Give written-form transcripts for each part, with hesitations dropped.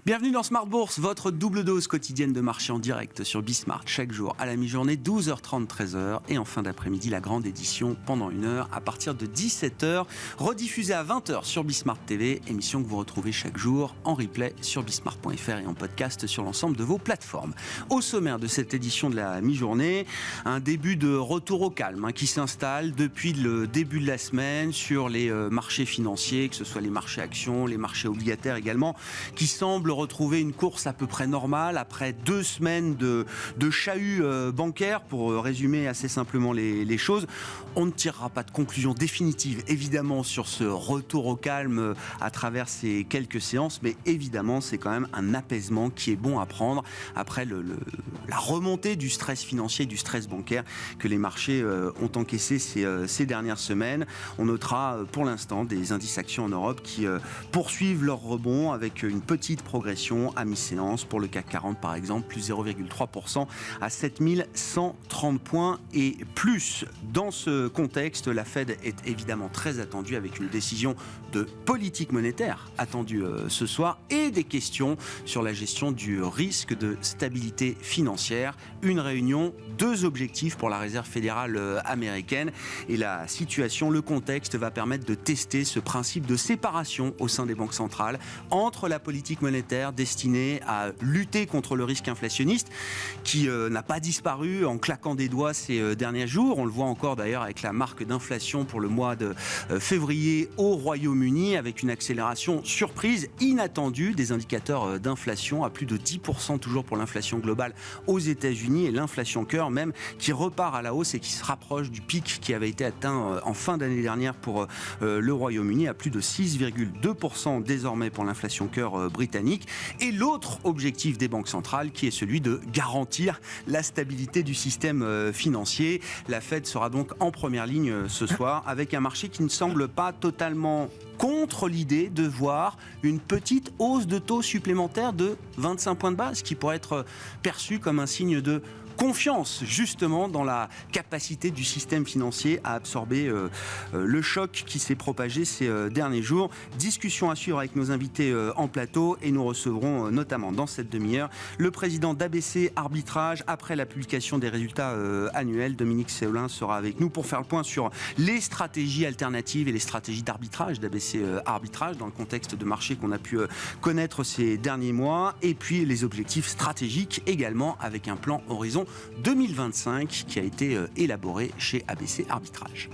Bienvenue dans Smart Bourse, votre double dose quotidienne de marché en direct sur Bismart, chaque jour à la mi-journée, 12h30, 13h, et en fin d'après-midi, la grande édition pendant 1 heure à partir de 17h, rediffusée à 20h sur Bismart TV, émission que vous retrouvez chaque jour en replay sur bismart.fr et en podcast sur l'ensemble de vos plateformes. Au sommaire de cette édition de la mi-journée, un début de retour au calme qui s'installe depuis le début de la semaine sur les marchés financiers, que ce soit les marchés actions, les marchés obligataires également, qui semblent retrouver une course à peu près normale après 2 semaines de chahut bancaire. Pour résumer assez simplement les choses, on ne tirera pas de conclusion définitive évidemment sur ce retour au calme à travers ces quelques séances, mais évidemment c'est quand même un apaisement qui est bon à prendre après la remontée du stress financier, du stress bancaire que les marchés ont encaissé ces dernières semaines. On notera pour l'instant des indices actions en Europe qui poursuivent leur rebond avec une petite progression à mi-séance pour le CAC 40 par exemple, plus 0,3% à 7130 points et plus. Dans ce contexte, la Fed est évidemment très attendue avec une décision de politique monétaire attendue ce soir et des questions sur la gestion du risque de stabilité financière. Une réunion, 2 objectifs pour la Réserve fédérale américaine et la situation, le contexte va permettre de tester ce principe de séparation au sein des banques centrales entre la politique monétaire destinée à lutter contre le risque inflationniste qui n'a pas disparu en claquant des doigts ces derniers jours. On le voit encore d'ailleurs avec la marque d'inflation pour le mois de février au Royaume-Uni, avec une accélération surprise, inattendue des indicateurs d'inflation à plus de 10% toujours pour l'inflation globale aux États-Unis et l'inflation cœur même qui repart à la hausse et qui se rapproche du pic qui avait été atteint en fin d'année dernière pour le Royaume-Uni à plus de 6,2% désormais pour l'inflation cœur britannique. Et l'autre objectif des banques centrales qui est celui de garantir la stabilité du système financier. La Fed sera donc en première ligne ce soir avec un marché qui ne semble pas totalement contre l'idée de voir une petite hausse de taux supplémentaire de 25 points de base qui pourrait être perçue comme un signe de confiance justement dans la capacité du système financier à absorber le choc qui s'est propagé ces derniers jours. Discussion à suivre avec nos invités en plateau et nous recevrons notamment dans cette demi-heure le président d'ABC Arbitrage après la publication des résultats annuels. Dominique Séolin sera avec nous pour faire le point sur les stratégies alternatives et les stratégies d'arbitrage d'ABC Arbitrage dans le contexte de marché qu'on a pu connaître ces derniers mois et puis les objectifs stratégiques également avec un plan horizon 2025 qui a été élaboré chez ABC Arbitrage.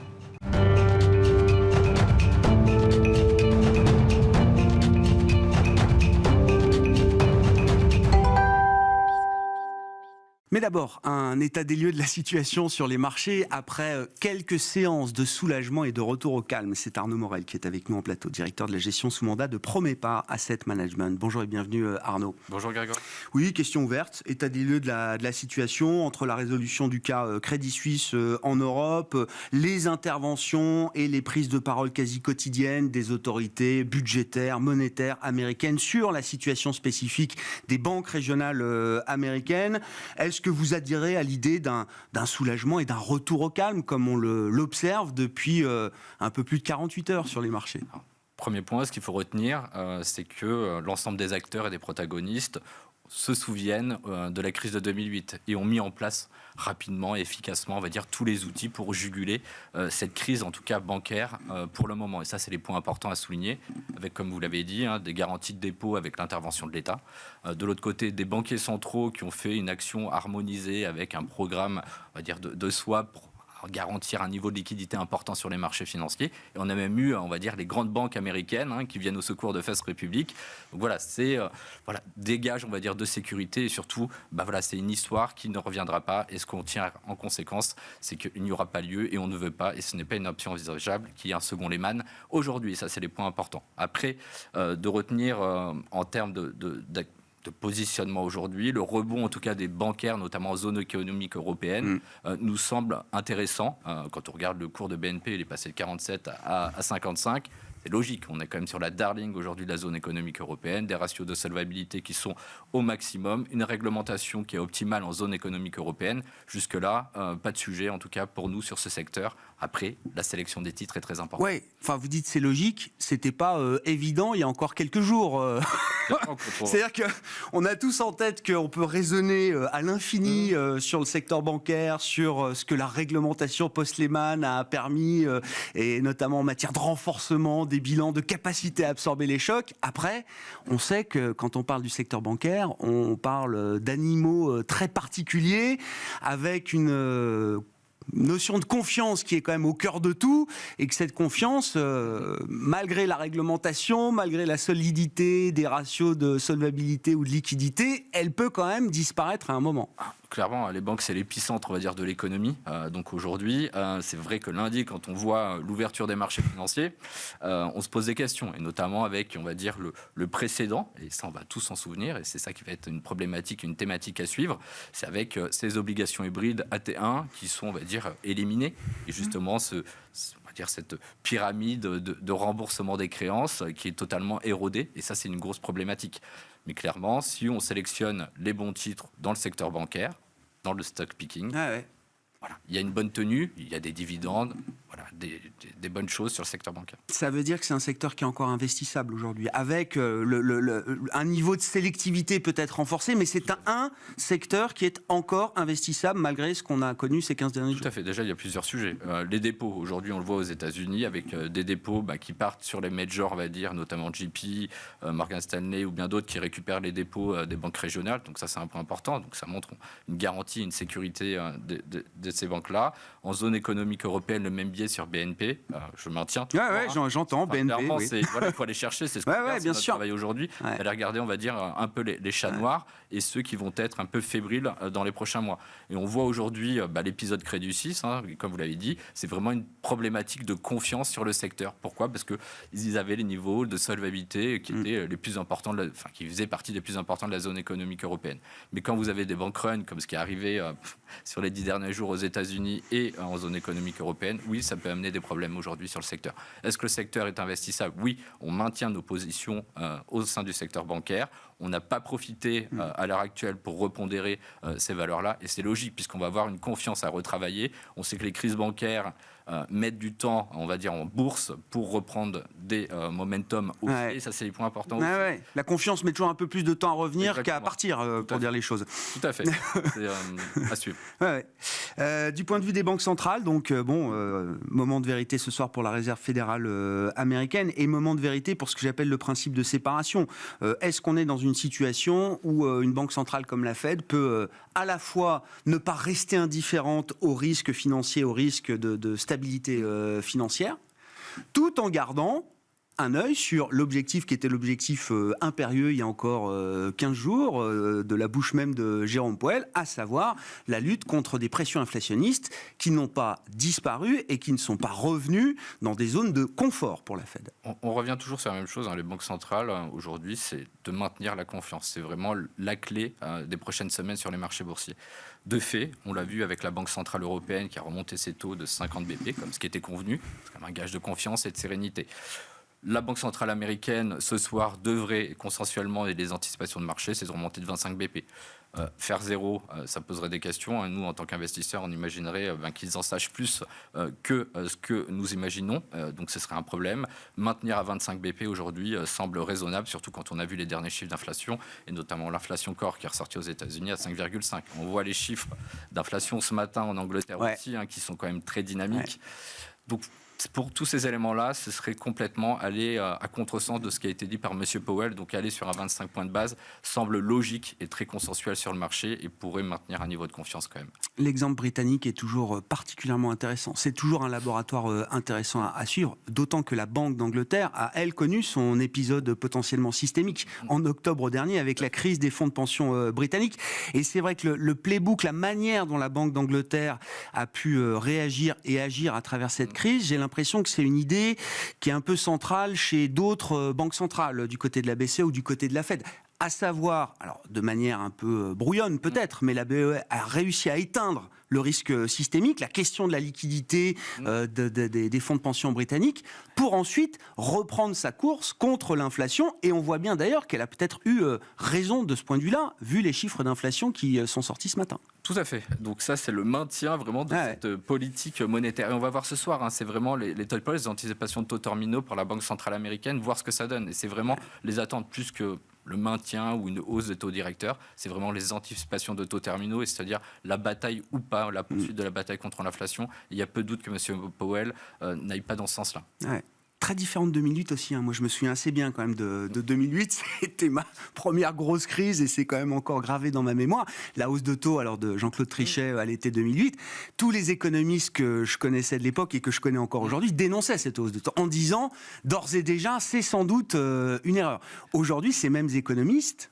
Mais d'abord, un état des lieux de la situation sur les marchés après quelques séances de soulagement et de retour au calme. C'est Arnaud Morel qui est avec nous en plateau, directeur de la gestion sous mandat de Promépar Asset Management. Bonjour et bienvenue Arnaud. Bonjour Grégoire. Oui, question ouverte. État des lieux de la situation entre la résolution du cas Crédit Suisse en Europe, les interventions et les prises de parole quasi quotidiennes des autorités budgétaires, monétaires américaines sur la situation spécifique des banques régionales américaines. Est-ce que vous adhérez à l'idée d'un soulagement et d'un retour au calme comme on l'observe depuis un peu plus de 48 heures sur les marchés? Premier point, ce qu'il faut retenir, c'est que l'ensemble des acteurs et des protagonistes se souviennent de la crise de 2008 et ont mis en place rapidement et efficacement, on va dire, tous les outils pour juguler cette crise, en tout cas bancaire, pour le moment. Et ça, c'est les points importants à souligner, avec, comme vous l'avez dit, des garanties de dépôt avec l'intervention de l'État. De l'autre côté, des banquiers centraux qui ont fait une action harmonisée avec un programme, on va dire, de swap pour garantir un niveau de liquidité important sur les marchés financiers. Et on a même eu, on va dire, les grandes banques américaines qui viennent au secours de First Republic. Donc voilà, c'est des gages, on va dire, de sécurité. Et surtout, c'est une histoire qui ne reviendra pas. Et ce qu'on tient en conséquence, c'est qu'il n'y aura pas lieu et on ne veut pas. Et ce n'est pas une option envisageable qu'il y ait un second Lehman aujourd'hui. Ça, c'est les points importants. Après, de retenir en termes de positionnement aujourd'hui, le rebond en tout cas des bancaires, notamment en zone économique européenne, nous semble intéressant. Quand on regarde le cours de BNP, il est passé de 47 à 55. C'est logique, on est quand même sur la darling aujourd'hui de la zone économique européenne, des ratios de solvabilité qui sont au maximum, une réglementation qui est optimale en zone économique européenne. Jusque-là, pas de sujet en tout cas pour nous sur ce secteur. Après, la sélection des titres est très importante. Ouais, enfin vous dites c'est logique, c'était pas évident il y a encore quelques jours. C'est-à-dire qu'on a tous en tête qu'on peut raisonner à l'infini sur le secteur bancaire, sur ce que la réglementation post-Lehman a permis, et notamment en matière de renforcement des bilans, de capacité à absorber les chocs. Après, on sait que quand on parle du secteur bancaire, on parle d'animaux très particuliers, avec une notion de confiance qui est quand même au cœur de tout, et que cette confiance, malgré la réglementation, malgré la solidité des ratios de solvabilité ou de liquidité, elle peut quand même disparaître à un moment. Clairement, les banques, c'est l'épicentre, on va dire, de l'économie. Donc aujourd'hui, c'est vrai que lundi, quand on voit l'ouverture des marchés financiers, on se pose des questions, et notamment avec, on va dire, le précédent, et ça, on va tous s'en souvenir, et c'est ça qui va être une problématique, une thématique à suivre, c'est avec ces obligations hybrides AT1 qui sont, on va dire, éliminées, et justement, cette pyramide de remboursement des créances qui est totalement érodée, et ça, c'est une grosse problématique. Mais clairement, si on sélectionne les bons titres dans le secteur bancaire, dans le stock picking, voilà, il y a une bonne tenue, il y a des dividendes, voilà, des bonnes choses sur le secteur bancaire. Ça veut dire que c'est un secteur qui est encore investissable aujourd'hui, avec un niveau de sélectivité peut-être renforcé, mais c'est un secteur qui est encore investissable malgré ce qu'on a connu ces 15 derniers jours. Tout à fait. Déjà, il y a plusieurs sujets. Les dépôts, aujourd'hui, on le voit aux États-Unis, avec des dépôts qui partent sur les majors, on va dire, notamment JP, Morgan Stanley ou bien d'autres qui récupèrent les dépôts des banques régionales. Donc ça, c'est un point important. Donc ça montre une garantie, une sécurité de ces banques-là. En zone économique européenne, le même biais sur BNP. Je maintiens. J'entends, BNP. Clairement, oui. il faut aller chercher. C'est ce qu'on fait, bien notre sûr. travail aujourd'hui. Aller regarder, on va dire, un peu les chats noirs et ceux qui vont être un peu fébriles dans les prochains mois. Et on voit aujourd'hui l'épisode Crédit Suisse, comme vous l'avez dit, c'est vraiment une problématique de confiance sur le secteur. Pourquoi ? Parce qu'ils avaient les niveaux de solvabilité qui étaient les plus importants, qui faisaient partie des plus importants de la zone économique européenne. Mais quand vous avez des bank runs, comme ce qui est arrivé sur les 10 derniers jours aux États-Unis et en zone économique européenne, oui, ça peut amener des problèmes aujourd'hui sur le secteur. Est-ce que le secteur est investissable ? Oui, on maintient nos positions au sein du secteur bancaire. On n'a pas profité à l'heure actuelle pour repondérer ces valeurs-là. Et c'est logique, puisqu'on va avoir une confiance à retravailler. On sait que les crises bancaires mettre du temps, on va dire, en bourse pour reprendre des momentum haussiers. Ça, c'est les points importants. La confiance met toujours un peu plus de temps à revenir Exactement. qu'à partir, pour dire les choses. Tout à fait. C'est à suivre. Du point de vue des banques centrales, donc moment de vérité ce soir pour la Réserve fédérale américaine et moment de vérité pour ce que j'appelle le principe de séparation. Est-ce qu'on est dans une situation où une banque centrale comme la Fed peut à la fois ne pas rester indifférente aux risques financiers, aux risques de stabilité financière, tout en gardant un œil sur l'objectif qui était l'objectif impérieux il y a encore 15 jours de la bouche même de Jérôme Powell, à savoir la lutte contre des pressions inflationnistes qui n'ont pas disparu et qui ne sont pas revenues dans des zones de confort pour la Fed. On revient toujours sur la même chose. Les banques centrales, aujourd'hui, c'est de maintenir la confiance. C'est vraiment la clé des prochaines semaines sur les marchés boursiers. De fait, on l'a vu avec la Banque centrale européenne qui a remonté ses taux de 50 BP, comme ce qui était convenu. C'est comme un gage de confiance et de sérénité. La Banque centrale américaine, ce soir, devrait consensuellement, et des anticipations de marché, c'est de remonter de 25 BP. Faire zéro, ça poserait des questions. Nous, en tant qu'investisseurs, on imaginerait qu'ils en sachent plus que ce que nous imaginons. Donc, ce serait un problème. Maintenir à 25 BP aujourd'hui semble raisonnable, surtout quand on a vu les derniers chiffres d'inflation, et notamment l'inflation core qui est ressortie aux États-Unis à 5,5. On voit les chiffres d'inflation ce matin en Angleterre aussi, qui sont quand même très dynamiques. Donc, pour tous ces éléments-là, ce serait complètement aller à contresens de ce qui a été dit par M. Powell. Donc aller sur un 25 points de base semble logique et très consensuel sur le marché et pourrait maintenir un niveau de confiance quand même. L'exemple britannique est toujours particulièrement intéressant. C'est toujours un laboratoire intéressant à suivre, d'autant que la Banque d'Angleterre a, elle, connu son épisode potentiellement systémique en octobre dernier avec la crise des fonds de pension britanniques. Et c'est vrai que le playbook, la manière dont la Banque d'Angleterre a pu réagir et agir à travers cette crise, j'ai l'impression que c'est une idée qui est un peu centrale chez d'autres banques centrales, du côté de la BCE ou du côté de la Fed. À savoir, alors de manière un peu brouillonne peut-être, mais la BCE a réussi à éteindre le risque systémique, la question de la liquidité des fonds de pension britanniques, pour ensuite reprendre sa course contre l'inflation. Et on voit bien d'ailleurs qu'elle a peut-être eu raison de ce point de vue-là, vu les chiffres d'inflation qui sont sortis ce matin. Tout à fait. Donc ça, c'est le maintien vraiment de cette politique monétaire. Et on va voir ce soir, c'est vraiment les taux de les anticipations de taux terminaux par la Banque centrale américaine, voir ce que ça donne. Et c'est vraiment les attentes plus que le maintien ou une hausse des taux directeurs, c'est vraiment les anticipations de taux terminaux, et c'est-à-dire la bataille ou pas, la poursuite de la bataille contre l'inflation. Il y a peu de doute que M. Powell n'aille pas dans ce sens-là. Ouais. Très différente de 2008 aussi. Moi, je me souviens assez bien quand même de 2008. C'était ma première grosse crise et c'est quand même encore gravé dans ma mémoire. La hausse de taux alors de Jean-Claude Trichet à l'été 2008. Tous les économistes que je connaissais de l'époque et que je connais encore aujourd'hui dénonçaient cette hausse de taux en disant d'ores et déjà c'est sans doute une erreur. Aujourd'hui, ces mêmes économistes,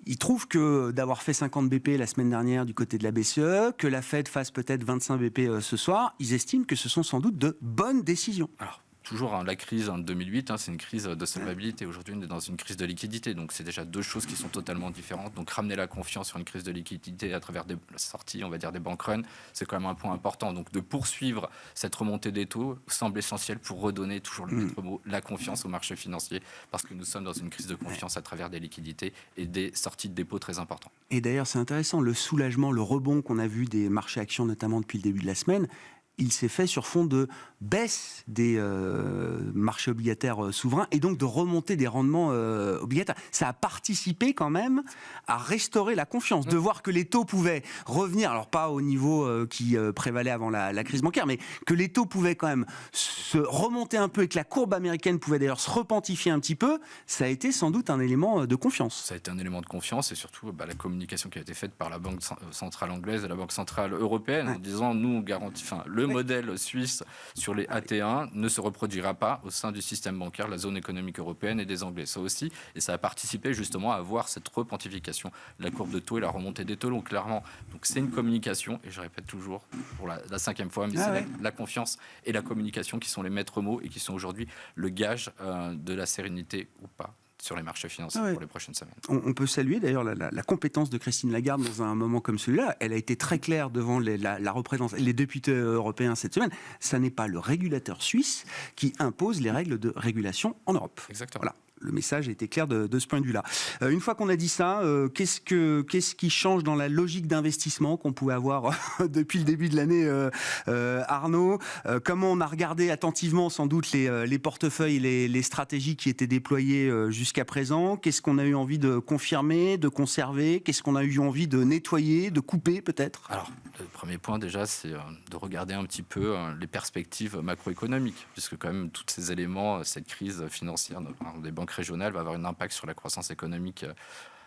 ils trouvent que d'avoir fait 50 BP la semaine dernière du côté de la BCE, que la Fed fasse peut-être 25 BP ce soir, ils estiment que ce sont sans doute de bonnes décisions. Alors, toujours la crise en 2008, c'est une crise de solvabilité. Aujourd'hui, on est dans une crise de liquidité. Donc, c'est déjà deux choses qui sont totalement différentes. Donc, ramener la confiance sur une crise de liquidité à travers des sorties, on va dire des bank runs, c'est quand même un point important. Donc, de poursuivre cette remontée des taux semble essentiel pour redonner, toujours le maître mot, la confiance au marché financier. Parce que nous sommes dans une crise de confiance à travers des liquidités et des sorties de dépôts très importants. Et d'ailleurs, c'est intéressant, le soulagement, le rebond qu'on a vu des marchés actions, notamment depuis le début de la semaine, il s'est fait sur fond de baisse des marchés obligataires souverains et donc de remontée des rendements obligataires. Ça a participé quand même à restaurer la confiance, de voir que les taux pouvaient revenir, alors pas au niveau qui prévalait avant la crise bancaire, mais que les taux pouvaient quand même se remonter un peu et que la courbe américaine pouvait d'ailleurs se repentifier un petit peu. Ça a été sans doute un élément de confiance. Ça a été un élément de confiance et surtout la communication qui a été faite par la Banque centrale anglaise et la Banque centrale européenne en disant nous on garantit, le modèle suisse sur les AT1 ne se reproduira pas au sein du système bancaire, la zone économique européenne et des Anglais. Ça aussi, et ça a participé justement à avoir cette repentification de la courbe de taux et la remontée des taux. Donc clairement, c'est une communication, et je répète toujours pour la 5e fois, mais c'est la confiance et la communication qui sont les maîtres mots et qui sont aujourd'hui le gage de la sérénité ou pas sur les marchés financiers pour les prochaines semaines. On peut saluer d'ailleurs la compétence de Christine Lagarde dans un moment comme celui-là. Elle a été très claire devant la représentation, les députés européens cette semaine. Ça n'est pas le régulateur suisse qui impose les règles de régulation en Europe. Exactement. Voilà. Le message était clair de ce point de vue-là. Une fois qu'on a dit ça, qu'est-ce qui change dans la logique d'investissement qu'on pouvait avoir depuis le début de l'année, Arnaud? Comment on a regardé attentivement sans doute les portefeuilles, les stratégies qui étaient déployées jusqu'à présent? Qu'est-ce qu'on a eu envie de confirmer, de conserver? Qu'est-ce qu'on a eu envie de nettoyer, de couper peut-être? Alors, le premier point déjà, c'est de regarder un petit peu les perspectives macroéconomiques, puisque quand même tous ces éléments, cette crise financière des banques régionales va avoir un impact sur la croissance économique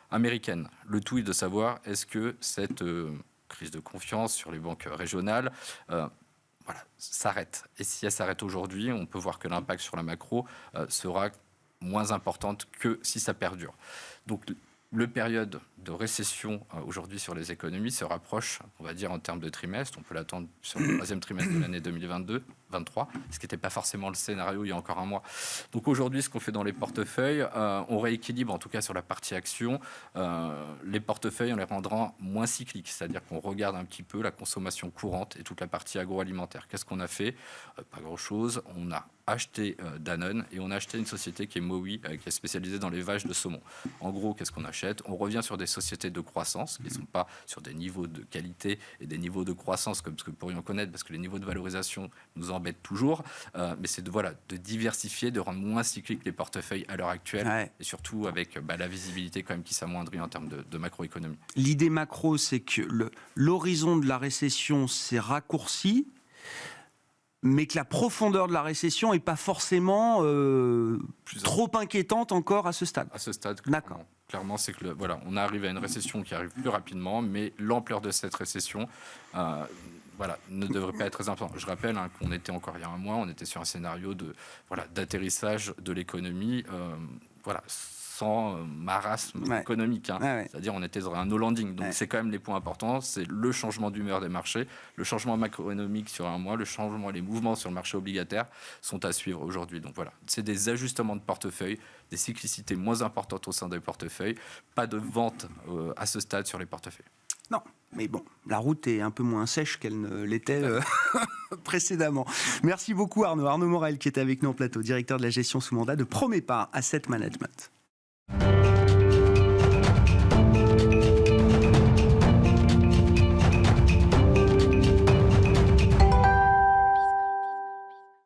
américaine. Le tout est de savoir est-ce que cette crise de confiance sur les banques régionales s'arrête. Et si elle s'arrête aujourd'hui, on peut voir que l'impact sur la macro sera moins importante que si ça perdure. Donc, le période de récession aujourd'hui sur les économies se rapproche, on va dire en termes de trimestre. On peut l'attendre sur le 3e trimestre de l'année 2022-23, ce qui n'était pas forcément le scénario il y a encore un mois. Donc aujourd'hui, ce qu'on fait dans les portefeuilles, on rééquilibre en tout cas sur la partie action. Les portefeuilles, on les rendra moins cycliques, c'est-à-dire qu'on regarde un petit peu la consommation courante et toute la partie agroalimentaire. Qu'est-ce qu'on a fait? Pas grand-chose. On a acheté Danone et on a acheté une société qui est Mowi, qui est spécialisée dans les vaches de saumon. En gros, qu'est-ce qu'on achète? On revient sur des sociétés de croissance qui ne sont pas sur des niveaux de qualité et des niveaux de croissance comme ce que nous pourrions connaître, parce que les niveaux de valorisation nous embêtent toujours. Mais c'est de diversifier, de rendre moins cycliques les portefeuilles à l'heure actuelle et surtout avec la visibilité quand même qui s'amoindrit en termes de macroéconomie. L'idée macro, c'est que l'horizon de la récession s'est raccourci, mais que la profondeur de la récession n'est pas forcément trop inquiétante encore à ce stade. À ce stade, d'accord. Clairement, c'est que on arrive à une récession qui arrive plus rapidement, mais l'ampleur de cette récession ne devrait pas être très importante. Je rappelle qu'on était encore il y a un mois, on était sur un scénario d'atterrissage de l'économie, sans marasme économique. C'est-à-dire on était dans un no landing. Donc c'est quand même les points importants. C'est le changement d'humeur des marchés, le changement macroéconomique sur un mois, les mouvements sur le marché obligataire sont à suivre aujourd'hui. Donc voilà, c'est des ajustements de portefeuille, des cyclicités moins importantes au sein des portefeuilles, pas de vente à ce stade sur les portefeuilles. Non. Mais bon, la route est un peu moins sèche qu'elle ne l'était précédemment. Merci beaucoup Arnaud. Arnaud Morel qui était avec nous en plateau, directeur de la gestion sous mandat de Promépar Asset Management.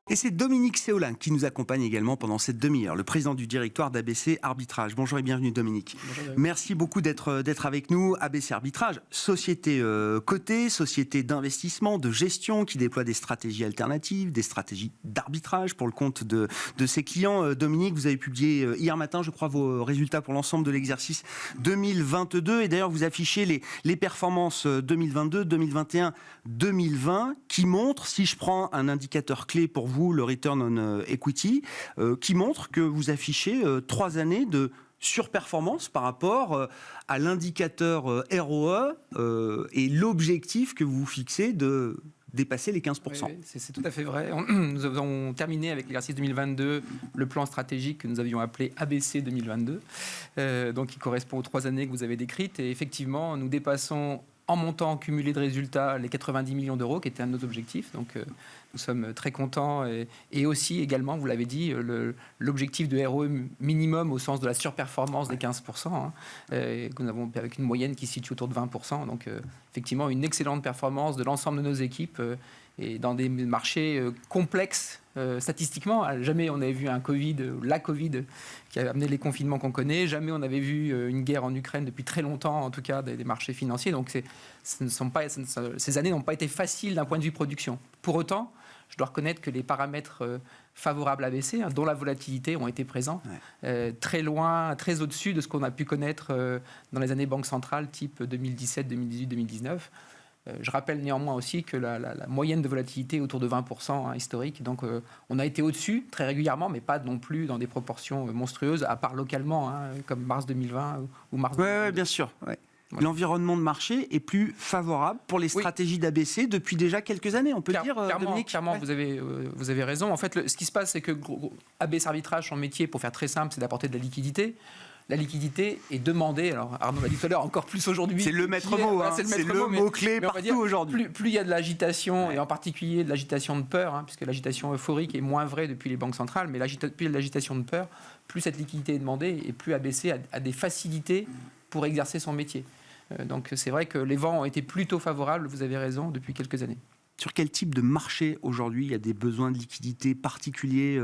Et c'est Dominique Séolin qui nous accompagne également pendant cette demi-heure, le président du directoire d'ABC Arbitrage. Bonjour et bienvenue Dominique. Bonjour. Merci beaucoup d'être avec nous. ABC Arbitrage, société cotée, société d'investissement, de gestion qui déploie des stratégies alternatives, des stratégies d'arbitrage pour le compte de ses clients. Dominique, vous avez publié hier matin, je crois, vos résultats pour l'ensemble de l'exercice 2022. Et d'ailleurs, vous affichez les performances 2022, 2021, 2020 qui montrent, si je prends un indicateur clé pour vous, le Return on Equity, qui montre que vous affichez 3 années de surperformance par rapport à l'indicateur ROE et l'objectif que vous fixez de dépasser les 15%. Oui, c'est tout à fait vrai. Nous avons terminé avec l'exercice 2022 le plan stratégique que nous avions appelé ABC 2022, donc qui correspond aux 3 années que vous avez décrites. Et effectivement, nous dépassons en montant cumulé de résultats les 90 millions d'euros, qui était un de nos objectifs. Donc, nous sommes très contents. Et aussi, également, vous l'avez dit, l'objectif de ROE minimum au sens de la surperformance des 15%, que nous avons avec une moyenne qui se situe autour de 20%. Donc, effectivement, une excellente performance de l'ensemble de nos équipes et dans des marchés complexes. Statistiquement, jamais on avait vu un Covid, la Covid qui a amené les confinements qu'on connaît, jamais on avait vu une guerre en Ukraine depuis très longtemps, en tout cas des marchés financiers. Donc ces années n'ont pas été faciles d'un point de vue production. Pour autant, je dois reconnaître que les paramètres favorables à ABC, dont la volatilité, ont été présents, très loin, très au-dessus de ce qu'on a pu connaître dans les années banque centrale, type 2017, 2018, 2019. Je rappelle néanmoins aussi que la moyenne de volatilité est autour de 20% historique. Donc on a été au-dessus très régulièrement, mais pas non plus dans des proportions monstrueuses, à part localement, comme mars 2020 ou mars 2022. Oui, bien sûr. Ouais. Voilà. L'environnement de marché est plus favorable pour les stratégies d'ABC depuis déjà quelques années, on peut dire, Dominique. Clairement, vous avez raison. En fait, ce qui se passe, c'est que ABC Arbitrage, son métier, pour faire très simple, c'est d'apporter de la liquidité. La liquidité est demandée, alors Arnaud l'a dit tout à l'heure, encore plus aujourd'hui. C'est le maître mot, c'est le mot-clé partout aujourd'hui. Plus il y a de l'agitation, et en particulier de l'agitation de peur, puisque l'agitation euphorique est moins vraie depuis les banques centrales, mais plus l'agitation de peur, plus cette liquidité est demandée, et plus ABC a des facilités pour exercer son métier. Donc c'est vrai que les vents ont été plutôt favorables, vous avez raison, depuis quelques années. Sur quel type de marché aujourd'hui il y a des besoins de liquidité particuliers,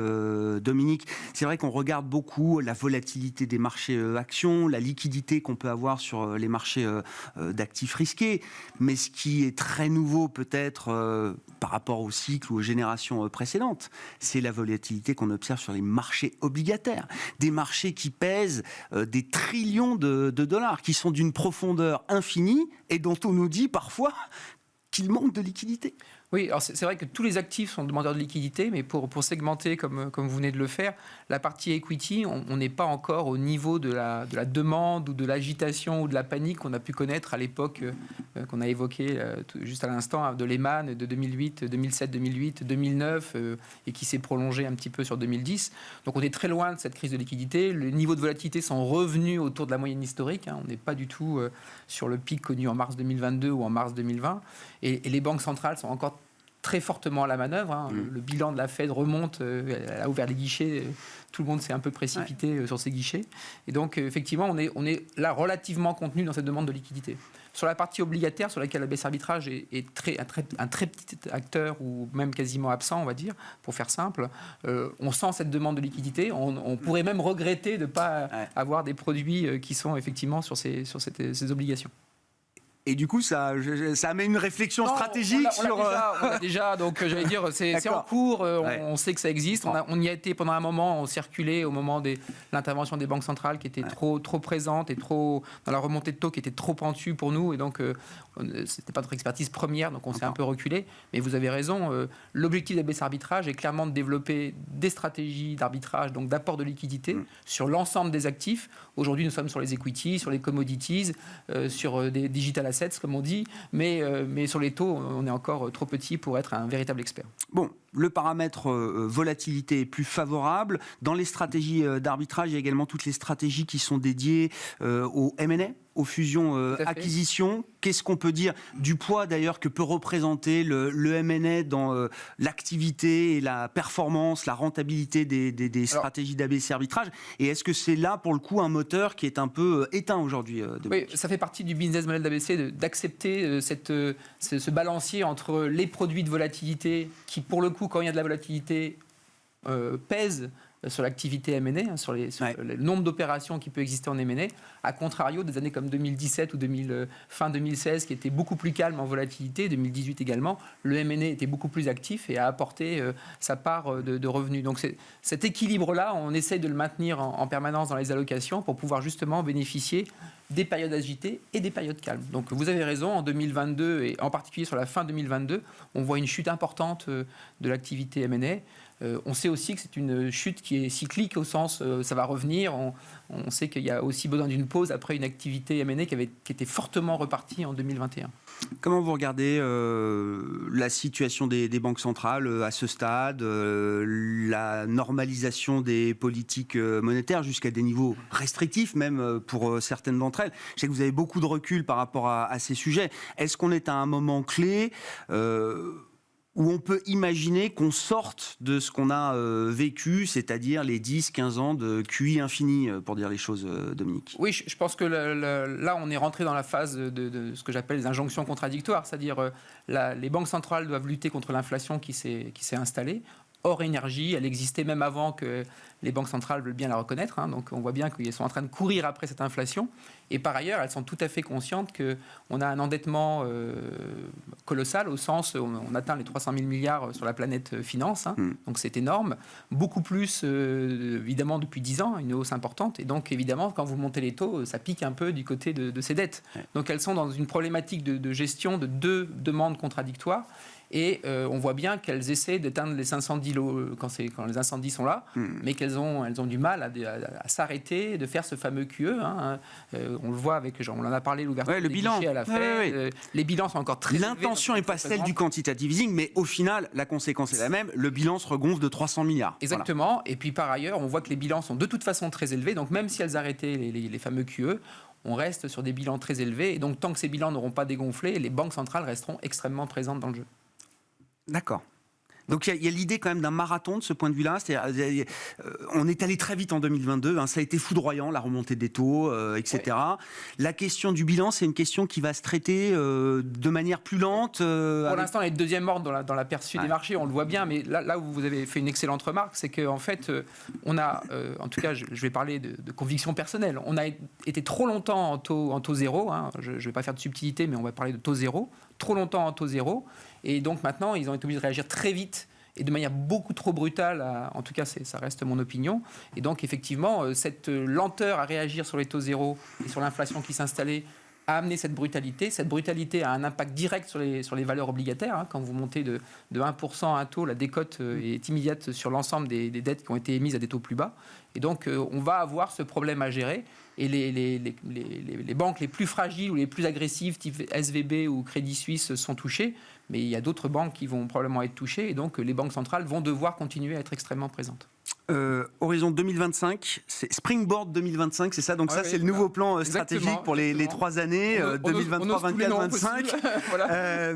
Dominique? C'est vrai qu'on regarde beaucoup la volatilité des marchés actions, la liquidité qu'on peut avoir sur les marchés d'actifs risqués, mais ce qui est très nouveau peut-être par rapport au cycle ou aux générations précédentes, c'est la volatilité qu'on observe sur les marchés obligataires, des marchés qui pèsent des trillions de dollars, qui sont d'une profondeur infinie et dont on nous dit parfois qu'il manque de liquidité. Oui, alors c'est vrai que tous les actifs sont demandeurs de liquidité, mais pour segmenter comme vous venez de le faire, la partie equity, on n'est pas encore au niveau de la demande ou de l'agitation ou de la panique qu'on a pu connaître à l'époque qu'on a évoqué juste à l'instant, de Lehman de 2008, 2007, 2008, 2009 et qui s'est prolongé un petit peu sur 2010. Donc on est très loin de cette crise de liquidité. Les niveaux de volatilité sont revenus autour de la moyenne historique. On n'est pas du tout sur le pic connu en mars 2022 ou en mars 2020. Et les banques centrales sont encore très fortement à la manœuvre. Le bilan de la Fed remonte, elle a ouvert les guichets, tout le monde s'est un peu précipité sur ces guichets. Et donc, effectivement, on est là relativement contenu dans cette demande de liquidité. Sur la partie obligataire, sur laquelle ABC Arbitrage est un très petit acteur, ou même quasiment absent, on va dire, pour faire simple, on sent cette demande de liquidité. On pourrait même regretter de ne pas avoir des produits qui sont effectivement sur ces obligations. Et du coup, ça amène une réflexion stratégique on l'a déjà, donc j'allais dire, c'est en cours, on sait que ça existe. On y a été pendant un moment, on circulait au moment de l'intervention des banques centrales qui était trop présente et trop dans la remontée de taux qui était trop pentue pour nous. Et donc, c'était pas notre expertise première, donc on s'est un peu reculé. Mais vous avez raison, l'objectif d'ABC Arbitrage est clairement de développer des stratégies d'arbitrage, donc d'apport de liquidité sur l'ensemble des actifs. Aujourd'hui, nous sommes sur les equities, sur les commodities, sur des digital assets, comme on dit, mais sur les taux, on est encore trop petit pour être un véritable expert. Bon, le paramètre volatilité est plus favorable. Dans les stratégies d'arbitrage, il y a également toutes les stratégies qui sont dédiées au M&A, aux fusions-acquisitions. Qu'est-ce qu'on peut dire du poids d'ailleurs que peut représenter le M&A dans l'activité et la performance, la rentabilité des stratégies d'ABC Arbitrage? Et est-ce que c'est là, pour le coup, un moteur qui est un peu éteint aujourd'hui? Oui, ça fait partie du business model d'ABC d'accepter ce balancier entre les produits de volatilité qui, pour le coup, quand il y a de la volatilité, pèsent sur l'activité M&A, sur le nombre d'opérations qui peut exister en M&A, à contrario des années comme 2017 ou fin 2016 qui étaient beaucoup plus calmes en volatilité, 2018 également, le M&A était beaucoup plus actif et a apporté sa part de revenus. Donc cet équilibre-là, on essaye de le maintenir en permanence dans les allocations pour pouvoir justement bénéficier des périodes agitées et des périodes calmes. Donc vous avez raison, en 2022 et en particulier sur la fin 2022, on voit une chute importante de l'activité M&A. On sait aussi que c'est une chute qui est cyclique au sens ça va revenir. On sait qu'il y a aussi besoin d'une pause après une activité M&A qui était fortement repartie en 2021. Comment vous regardez la situation des banques centrales à ce stade, la normalisation des politiques monétaires jusqu'à des niveaux restrictifs même pour certaines d'entre elles? Je sais que vous avez beaucoup de recul par rapport à ces sujets. Est-ce qu'on est à un moment clé où on peut imaginer qu'on sorte de ce qu'on a vécu, c'est-à-dire les 10-15 ans de QI infini, pour dire les choses, Dominique? Oui, je pense que là, on est rentré dans la phase de ce que j'appelle les injonctions contradictoires, c'est-à-dire les banques centrales doivent lutter contre l'inflation qui s'est installée. Hors énergie, elle existait même avant que les banques centrales veulent bien la reconnaître. Donc on voit bien qu'elles sont en train de courir après cette inflation. Et par ailleurs, elles sont tout à fait conscientes qu'on a un endettement colossal, au sens où on atteint les 300 000 milliards sur la planète finance. Donc c'est énorme. Beaucoup plus, évidemment, depuis 10 ans, une hausse importante. Et donc évidemment, quand vous montez les taux, ça pique un peu du côté de ces dettes. Donc elles sont dans une problématique de gestion de deux demandes contradictoires. Et on voit bien qu'elles essaient d'éteindre les incendies quand les incendies sont là, mais qu'elles ont du mal à s'arrêter, de faire ce fameux QE. On le voit avec, on en a parlé, l'ouverture des guichets à la Fed. Les bilans sont encore très élevés. L'intention n'est pas celle du quantitative easing, mais au final, la conséquence est la même. Le bilan se regonfle de 300 milliards. Exactement. Voilà. Et puis par ailleurs, on voit que les bilans sont de toute façon très élevés. Donc même si elles arrêtaient les fameux QE, on reste sur des bilans très élevés. Et donc tant que ces bilans n'auront pas dégonflé, les banques centrales resteront extrêmement présentes dans le jeu. D'accord. Donc il y a l'idée quand même d'un marathon de ce point de vue-là. C'est-à-dire, on est allé très vite en 2022. Ça a été foudroyant, la remontée des taux, etc. Ouais. La question du bilan, c'est une question qui va se traiter de manière plus lente. Pour l'instant, elle est deuxième ordre dans l'aperçu des marchés. On le voit bien. Mais là où vous avez fait une excellente remarque, c'est qu'en fait, on a, en tout cas, je vais parler de conviction personnelle. On a été trop longtemps en taux zéro. Je ne vais pas faire de subtilité, mais on va parler de taux zéro. Trop longtemps en taux zéro. Et donc maintenant, ils ont été obligés de réagir très vite et de manière beaucoup trop brutale. En tout cas, ça reste mon opinion. Et donc, effectivement, cette lenteur à réagir sur les taux zéro et sur l'inflation qui s'installait a amené cette brutalité. Cette brutalité a un impact direct sur les valeurs obligataires. Quand vous montez de 1% à un taux, la décote est immédiate sur l'ensemble des dettes qui ont été émises à des taux plus bas. Et donc, on va avoir ce problème à gérer. Et les banques les plus fragiles ou les plus agressives, type SVB ou Crédit Suisse, sont touchées. Mais il y a d'autres banques qui vont probablement être touchées. Et donc, les banques centrales vont devoir continuer à être extrêmement présentes. Horizon 2025, c'est Springboard 2025, c'est ça? Donc ça, c'est le nouveau plan stratégique pour les 3 années, 2023, 2024, 2025. Voilà.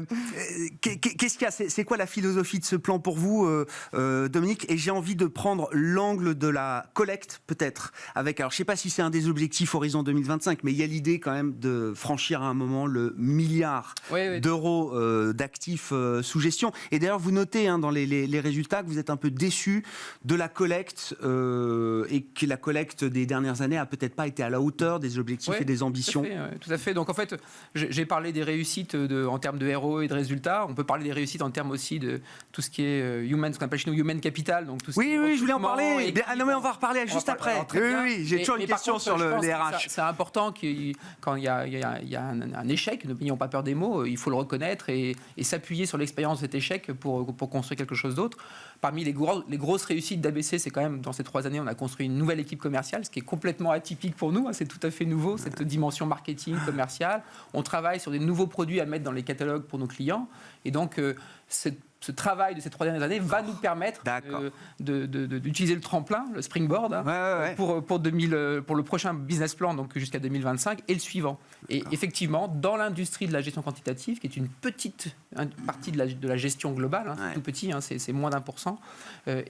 Qu'est-ce qu'il y a? C'est quoi la philosophie de ce plan pour vous, Dominique? Et j'ai envie de prendre l'angle de la collecte, peut-être. Alors, je ne sais pas si c'est un des objectifs Horizon 2025, mais il y a l'idée quand même de franchir à un moment le milliard d'euros d'actifs sous gestion. Et d'ailleurs, vous notez dans les résultats que vous êtes un peu déçu de la collecte et que la collecte des dernières années a peut-être pas été à la hauteur des objectifs et des ambitions. Tout à fait. Donc en fait, j'ai parlé des réussites en termes de ROE et de résultats. On peut parler des réussites en termes aussi de tout ce qui est human, ce qu'on appelle chez nous human capital. Donc tout ce oui, je voulais en parler. Non, mais on va en reparler juste après. Oui, j'ai toujours une question sur les RH. C'est important quand il y a un échec, n'ayons pas peur des mots, il faut le reconnaître et s'appuyer sur l'expérience de cet échec pour construire quelque chose d'autre. Parmi les grosses réussites d'ABC, c'est quand même, dans ces 3 années, on a construit une nouvelle équipe commerciale, ce qui est complètement atypique pour nous. C'est tout à fait nouveau, cette dimension marketing, commerciale. On travaille sur des nouveaux produits à mettre dans les catalogues pour nos clients. Et donc, ce travail de ces 3 dernières années va nous permettre d'utiliser le tremplin, le springboard, pour le prochain business plan, donc jusqu'à 2025, et le suivant. Et effectivement, dans l'industrie de la gestion quantitative, qui est une petite partie de la gestion globale, c'est tout petit, c'est moins d'1%,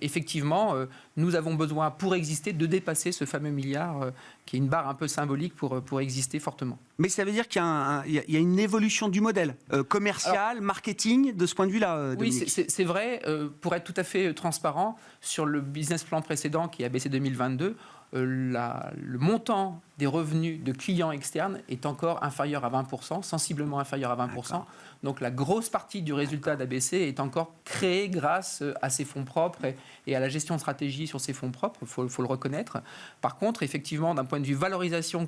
effectivement, nous avons besoin, pour exister, de dépasser ce fameux milliard, qui est une barre un peu symbolique pour exister fortement. Mais ça veut dire qu'il y a une évolution du modèle commercial, marketing, de ce point de vue-là, Dominique. Oui, c'est vrai. Pour être tout à fait transparent, sur le business plan précédent, qui est ABC 2022, le montant des revenus de clients externes est encore inférieur à 20%, sensiblement inférieur à 20%. D'accord. Donc la grosse partie du résultat d'ABC est encore créée grâce à ses fonds propres et à la gestion de stratégie sur ses fonds propres, il faut le reconnaître. Par contre, effectivement, d'un point de vue valorisation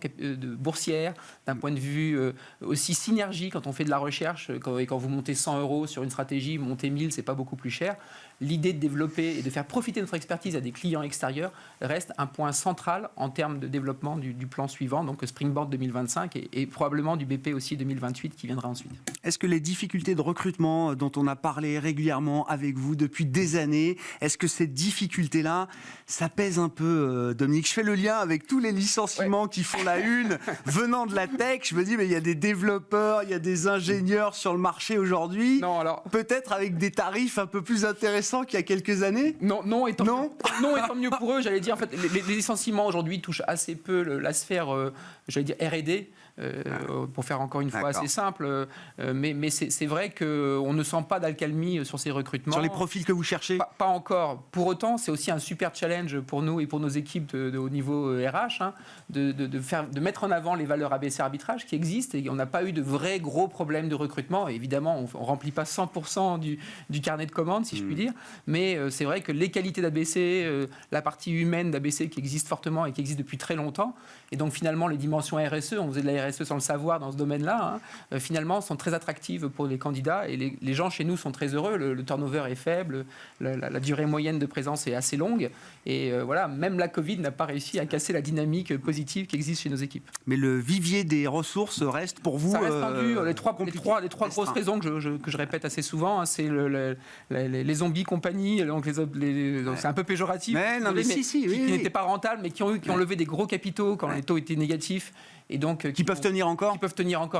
boursière, d'un point de vue aussi synergie, quand on fait de la recherche, quand vous montez 100 € sur une stratégie, monter 1000, c'est pas beaucoup plus cher. L'idée de développer et de faire profiter notre expertise à des clients extérieurs reste un point central en termes de développement du plan suivant, donc Springboard 2025 et probablement du BP aussi 2028 qui viendra ensuite. Est-ce que les difficultés de recrutement dont on a parlé régulièrement avec vous depuis des années, est-ce que ces difficultés-là, ça pèse un peu, Dominique? Je fais le lien avec tous les licenciements qui font la une venant de la tech. Je me dis, mais il y a des développeurs, il y a des ingénieurs sur le marché aujourd'hui. Non, alors peut-être avec des tarifs un peu plus intéressants qu'il y a quelques années. Non, étant mieux pour eux, j'allais dire. En fait, les licenciements aujourd'hui touchent assez peu la sphère, j'allais dire R&D. Pour faire encore une fois assez simple, mais c'est vrai qu'on ne sent pas d'alcalmie sur ces recrutements. Sur les profils que vous cherchez? Pas encore. Pour autant, c'est aussi un super challenge pour nous et pour nos équipes de haut niveau RH, de mettre en avant les valeurs ABC Arbitrage qui existent, et on n'a pas eu de vrais gros problèmes de recrutement. Et évidemment, on ne remplit pas 100% du carnet de commandes, si je puis dire, mais c'est vrai que les qualités d'ABC, la partie humaine d'ABC qui existe fortement et qui existe depuis très longtemps, et donc finalement les dimensions RSE, on faisait de la RSE sans le savoir dans ce domaine-là, finalement sont très attractives pour les candidats, et les gens chez nous sont très heureux, le turnover est faible, la durée moyenne de présence est assez longue, et voilà, même la Covid n'a pas réussi à casser la dynamique positive qui existe chez nos équipes. Mais le vivier des ressources reste pour vous... Ça reste tendu. Les trois grosses raisons que je répète assez souvent, c'est les zombies compagnies, donc donc c'est un peu péjoratif, qui n'étaient pas rentables, mais qui ont levé des gros capitaux quand les taux étaient négatifs. Et donc, qui peuvent tenir encore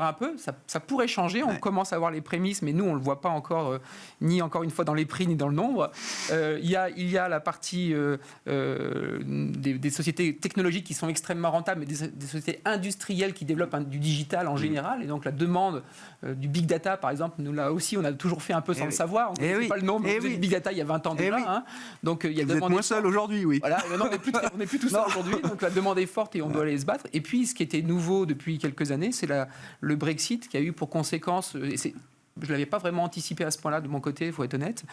un peu. Ça pourrait changer. On commence à voir les prémices, mais nous, on ne le voit pas encore, ni encore une fois dans les prix, ni dans le nombre. Il y a la partie des sociétés technologiques qui sont extrêmement rentables, mais des sociétés industrielles qui développent du digital en général. Et donc, la demande du big data, par exemple, nous, là aussi, on a toujours fait un peu sans le savoir. On ne connaissait pas le nombre du big data il y a 20 ans déjà. Donc, il y a Vous êtes moins seul aujourd'hui, oui. Voilà, on n'est plus tout seul aujourd'hui. Donc, la demande est forte et on doit aller se battre. Et puis, ce qui était nouveau depuis quelques années, c'est le Brexit qui a eu pour conséquence, et je ne l'avais pas vraiment anticipé à ce point-là de mon côté, il faut être honnête,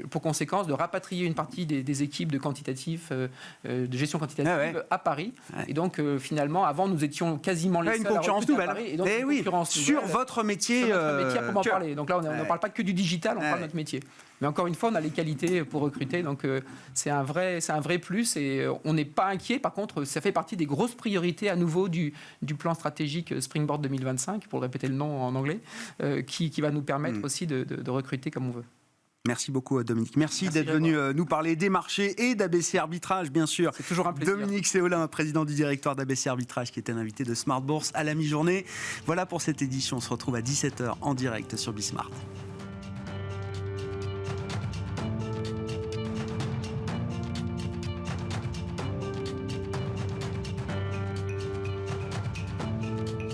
pour conséquence de rapatrier une partie des équipes de quantitatif, de gestion quantitative à Paris. Et donc finalement, avant, nous étions quasiment les seuls une concurrence nouvelle. Et donc, sur votre métier. Sur notre métier, pour m'en parler. Donc là, on ne parle pas que du digital, on parle de notre métier. Mais encore une fois, on a les qualités pour recruter, donc c'est un vrai plus et on n'est pas inquiet. Par contre, ça fait partie des grosses priorités à nouveau du plan stratégique Springboard 2025, pour répéter le nom en anglais, qui va nous permettre aussi de recruter comme on veut. Merci beaucoup, Dominique. Merci d'être venu nous parler des marchés et d'ABC Arbitrage, bien sûr. C'est toujours un plaisir. Dominique Séolin, président du directoire d'ABC Arbitrage, qui était l'invité de Smart Bourse à la mi-journée. Voilà pour cette édition. On se retrouve à 17h en direct sur Bismart.